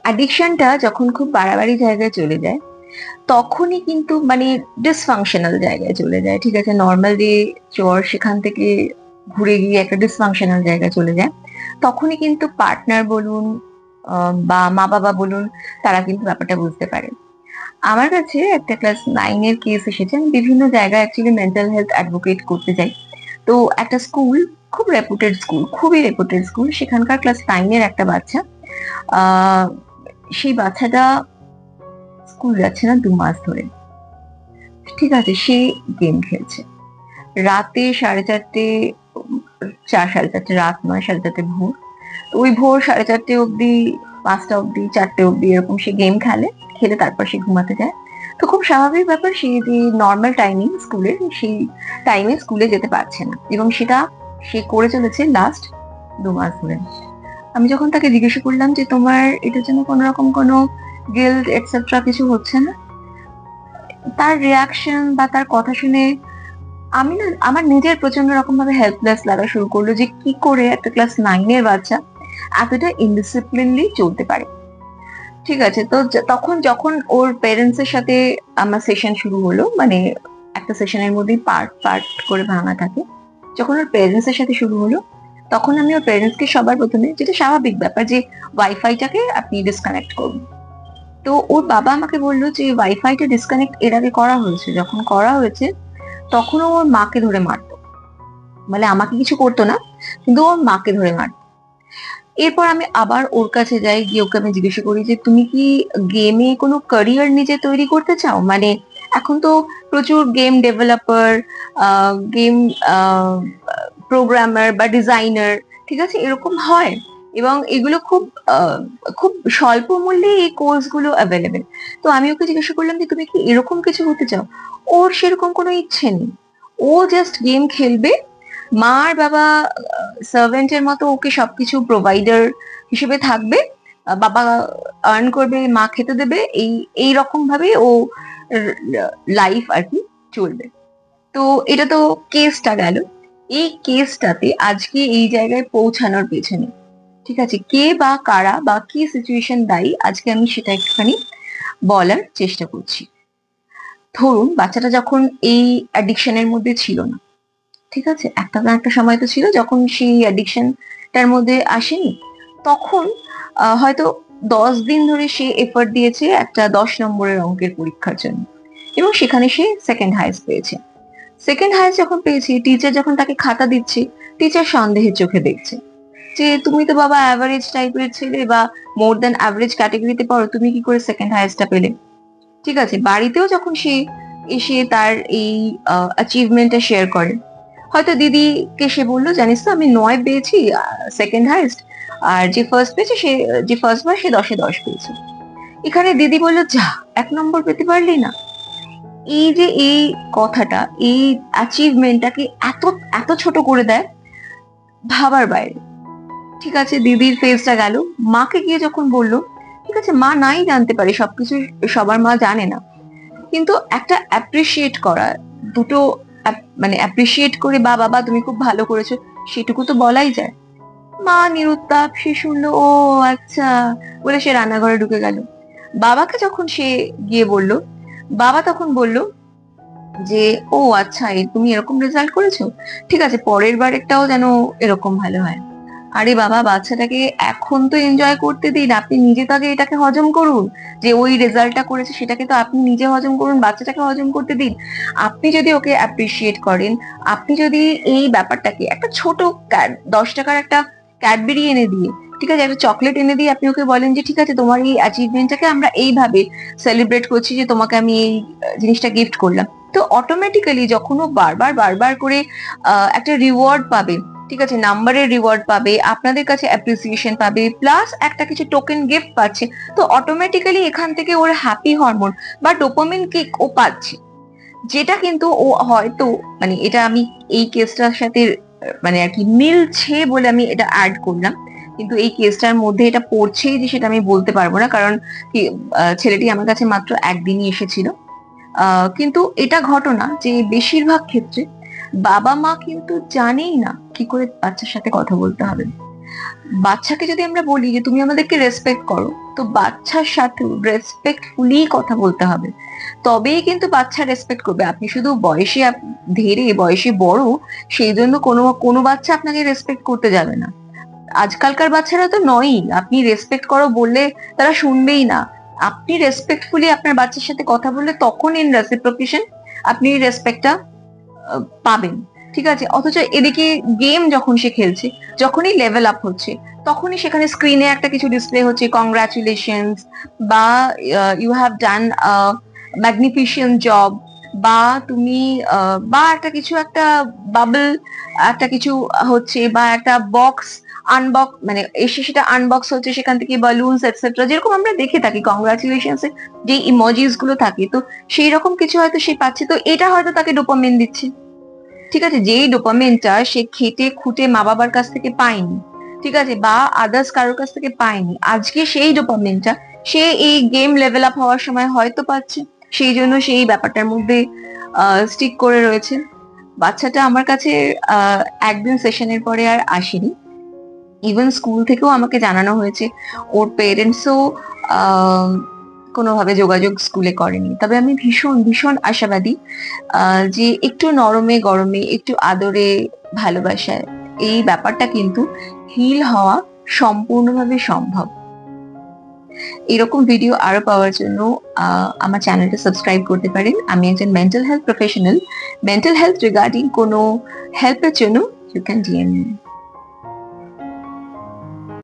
অ্যাডিকশনটা যখন খুব বাড়াবাড়ি জায়গায় চলে যায়, তখনই কিন্তু মানে ডিসফাংশনাল জায়গায় চলে যায়। ঠিক আছে, নর্মাল যে জ্বর সেখান থেকে ঘুরে গিয়ে একটা ডিসফাংশনাল জায়গায় চলে যায়। তখনই কিন্তু পার্টনার বলুন বা মা বাবা বলুন, তারা কিন্তু ব্যাপারটা বুঝতে পারে। আমার কাছে একটা ক্লাস 9-এর কেস এসেছে। আমি বিভিন্ন জায়গায় অ্যাকচুয়ালি মেন্টাল হেলথ অ্যাডভোকেট করতে যাই। তো একটা স্কুল, খুব রেপুটেড স্কুল, খুবই রেপুটেড স্কুল, সেখানকার ক্লাস 9-এর একটা বাচ্চা, আহ সেই বাচ্চাটা স্কুল যাচ্ছে না 2 মাস ধরে। ঠিক আছে, সে গেম খেলছে রাতে 4:30, 4, 4:30 রাত নয়, 4:30 ভোর। তো ওই ভোর 4:30 অব্দি, 5টা অব্দি, 4টে অব্দি এরকম সে গেম খেলে। খেলে তারপর সে ঘুমাতে যায়। তো খুব স্বাভাবিক ব্যাপার, সে যে নর্মাল টাইমিং স্কুলের, সেই টাইমে স্কুলে যেতে পারছে না, এবং সেটা সে করে চলেছে লাস্ট 2 মাস ধরে। আমি যখন তাকে জিজ্ঞাসা করলাম যে তোমার এটার জন্য কোনো রকম কোনো গিল্ট এটসেট্রা কিছু হচ্ছে না, তার রিয়াকশন বা তার কথা শুনে আমি না, আমার নিজের প্রচন্ড রকম ভাবে হেল্পলেস লাগা শুরু করলো যে কি করে একটা ক্লাস 9-এর বাচ্চা এতটা ইনডিসিপ্লিনলি চলতে পারে। ঠিক আছে, তো তখন যখন ওর পেরেন্টস এর সাথে আমার সেশন শুরু হলো, মানে একটা সেশনের মধ্যে পার্ট পার্ট করে ভাঙা থাকে, যখন ওর পেরেন্টস এর সাথে শুরু হলো, তখন আমি ওর পেরেন্টস কে সবার প্রথমে, যেটা স্বাভাবিক ব্যাপার, যে ওয়াইফাইটাকে আপনি ডিসকানেক্ট করুন। তো ওর বাবা আমাকে বললো যে ওয়াইফাইটা ডিসকানেক্ট এর আগে করা হয়েছে, যখন করা হয়েছে তখনও ওর মাকে ধরে মারতো। মানে আমাকে কিছু করতো না, কিন্তু ওর মাকে ধরে মারতো। এরপর আমি আবার ওর কাছে যাই, গিয়ে ওকে আমি জিজ্ঞাসা করি যে তুমি কি গেমে কোনো ক্যারিয়ার নিজে তৈরি করতে চাও? মানে এখন তো প্রচুর গেম ডেভেলপার, গেম প্রোগ্রামার বা ডিজাইনার, ঠিক আছে, এরকম হয়, এবং এগুলো খুব খুব স্বল্প মূল্যে এই কোর্স গুলো অ্যাভেলেবেল। তো আমি ওকে জিজ্ঞাসা করলাম যে তুমি কি এরকম কিছু হতে চাও? ওর সেরকম কোনো ইচ্ছে নেই। ও জাস্ট গেম খেলবে, মা আর বাবা সার্ভেন্টের মতো ওকে সবকিছু প্রোভাইডার হিসেবে থাকবে, বাবা আর্ন করবে, মা খেতে দেবে, এই রকম ভাবে ও লাইফ আর কি চলবে। তো এটা তো কেসটা গেল। এই কেসটাতে আজকে এই জায়গায় পৌঁছানোর পেছনে, ঠিক আছে, কে বা কারা বা কি সিচুয়েশন দায়ী, আজকে আমি সেটা একটুখানি বলার চেষ্টা করছি। ধরুন বাচ্চাটা যখন এই অ্যাডিকশনের মধ্যে ছিল না, ঠিক আছে, একটা না একটা সময় তো ছিল যখন সেই অ্যাডিকশনটার মধ্যে আসেনি, তখন হয়তো 10 দিন ধরে সে এফর্ট দিয়েছে একটা 10 নম্বরের অঙ্কের পরীক্ষার জন্য, এবং সেখানে সে সেকেন্ড হাইয়েস্ট পেয়েছে। সেকেন্ড হাইয়েস্ট যখন পেয়েছে, টিচার যখন তাকে খাতা দিচ্ছে, টিচার সন্দেহের চোখে দেখছে যে তুমি তো বাবা অ্যাভারেজ টাইপের ছেলে বা মোর দ্যান অ্যাভারেজ ক্যাটাগরিতে পড়ো, তুমি কি করে সেকেন্ড হাইয়েস্টটা পেলে? ঠিক আছে, বাড়িতেও যখন সে এসে তার এই অ্যাচিভমেন্টটা শেয়ার করে, হয়তো দিদিকে সে বললো জানিস তো আমি 9 পেয়েছি, সেকেন্ড হাইয়েস্ট, আর যে ফার্স্ট পেয়েছে সে, যে ফার্স্ট বার, সে 10-এ 10 পেয়েছে। এখানে দিদি বললো যা, 1 নম্বর পেতে পারলি না। এই যে এই কথাটা, এই অ্যাচিভমেন্টটাকে এত এত ছোট করে দেয়, ভাবার বাইরে। ঠিক আছে, দিদির ফেসটা গেল। মাকে গিয়ে যখন বললো, ঠিক আছে, মা নাই জানতে পারে সবকিছু, সবার মা জানে না, কিন্তু একটা অ্যাপ্রিসিয়েট করা, দুটো মানে অ্যাপ্রিসিয়েট করে বা বাবা তুমি খুব ভালো করেছো, সেটুকু তো বলাই যায়। মা নিরুত্তাপ, সে শুনলো ও আচ্ছা বলে সে রান্নাঘরে ঢুকে গেল। বাবাকে যখন সে গিয়ে বলল, বাবা তখন বলল যে ও আচ্ছা, তুমি এরকম রেজাল্ট করেছো, ঠিক আছে, পরের বারেরটাও যেন এরকম ভালো হয়। আরে বাবা, বাচ্চাটাকে এখন তো এনজয় করতে দিন, আপনি নিজে তো আগে এটাকে হজম করুন। যে ওই রেজাল্টটা করেছে সেটাকে তো আপনি নিজে হজম করুন, বাচ্চাটাকে হজম করতে দিন। আপনি যদি ওকে অ্যাপ্রিসিয়েট করেন, আপনি যদি এই ব্যাপারটাকে একটা ছোট 10 টাকার একটা ক্যাডবেরি এনে দিয়ে, ঠিক আছে, একটা চকলেট এনে দিয়ে আপনি ওকে বলেন যে ঠিক আছে তোমার এই অ্যাচিভমেন্টটাকে আমরা এইভাবে সেলিব্রেট করছি, যে তোমাকে আমি এই জিনিসটা গিফট করলাম, তো অটোমেটিক্যালি যখন ও বারবার বারবার করে একটা রিওয়ার্ড পাবে, ঠিক আছে, নাম্বারের রিওয়ার্ড পাবে, আপনাদের কাছে অ্যাপ্রিসিয়েশন পাবে, প্লাস একটা কিছু টোকেন গিফট পাচ্ছে, তো অটোমেটিক্যালি এখান থেকে ওর হ্যাপি হরমোন বা ডোপামিন কিক ও পাচ্ছে। যেটা কিন্তু ও হয়তো, মানে এটা আমি এই কেসটার সাথে মানে আর কি মিলছে বলে আমি এটা অ্যাড করলাম, কিন্তু এই কেসটার মধ্যে এটা পড়ছেই যে সেটা আমি বলতে পারবো না, কারণ কি, ছেলেটি আমার কাছে মাত্র একদিনই এসেছিল। কিন্তু এটা ঘটনা যে বেশিরভাগ ক্ষেত্রে বাবা মা কিন্তু জানেই না কি করে বাচ্চার সাথে কথা বলতে হবে। বাচ্চাকে যদি আমরা বলি যে তুমি আমাদেরকে রেসপেক্ট করো, তো বাচ্চার সাথে রেসপেক্টফুলি কথা বলতে হবে, তবেই কিন্তু বাচ্চা রেসপেক্ট করবে। আপনি শুধু বয়সে ধীরে বয়সে বড় সেই জন্য কোনো কোনো বাচ্চা আপনাকে রেসপেক্ট করতে যাবে না। আজকালকার বাচ্চারা তো নয়ই, আপনি রেসপেক্ট করো বললে তারা শুনবেই না। আপনি রেসপেক্টফুলি আপনার বাচ্চার সাথে কথা বললে তখন ইন রেসিপ্রোকেশন আপনি রেসপেক্টটা পাবেন। ঠিক আছে, অথচ এদিকে গেম যখন সে খেলছে, যখনই লেভেল আপ হচ্ছে, তখনই সেখানে স্ক্রিনে একটা কিছু ডিসপ্লে হচ্ছে, কংগ্রাচুলেশনস, বা ইউ হ্যাভ ডান ম্যাগনিফিশিয়েন্ট জব, বা তুমি বা একটা কিছু একটা বাবল একটা কিছু হচ্ছে, বা একটা বক্স আনবক্স মানে এসে সেটা আনবক্স হচ্ছে, সেখান থেকে বালুনস এটসেট্রা, যেরকম আমরা দেখে থাকি কংগ্রাচুলেশনস এর যে ইমোজিস গুলো থাকে, তো সেই রকম কিছু হয়তো সে পাচ্ছে, তো এটা হয়তো তাকে ডোপামিন দিচ্ছে। ঠিক আছে, যেই ডোপামিনটা সে খেটে খুঁটে মা বাবার কাছ থেকে পায়নি, ঠিক আছে, বা আদার্স কারোর কাছ থেকে পায়নি, আজকে সেই ডোপামিনটা সে এই গেম লেভেল আপ হওয়ার সময় হয়তো পাচ্ছে, সেই জন্য সেই ব্যাপারটার মধ্যে স্টিক করে রয়েছে। বাচ্চাটা আমার কাছে একদিন সেশনের পরে আর আসেনি। ইভেন স্কুল থেকেও আমাকে জানানো হয়েছে ওর পেরেন্টসও কোনোভাবে যোগাযোগ স্কুলে করেনি। তবে আমি ভীষণ ভীষণ আশাবাদী যে একটু নরমে গরমে একটু আদরে ভালোবাসায় এই ব্যাপারটা কিন্তু হিল হওয়া সম্পূর্ণভাবে সম্ভব। এরকম ভিডিও আরো পাওয়ার জন্য আমার চ্যানেলটা সাবস্ক্রাইব করতে পারেন। আমি একজন mental health professional. Mental health regarding কোনো হেল্পের জন্য ইউ ক্যান ডিএম মি।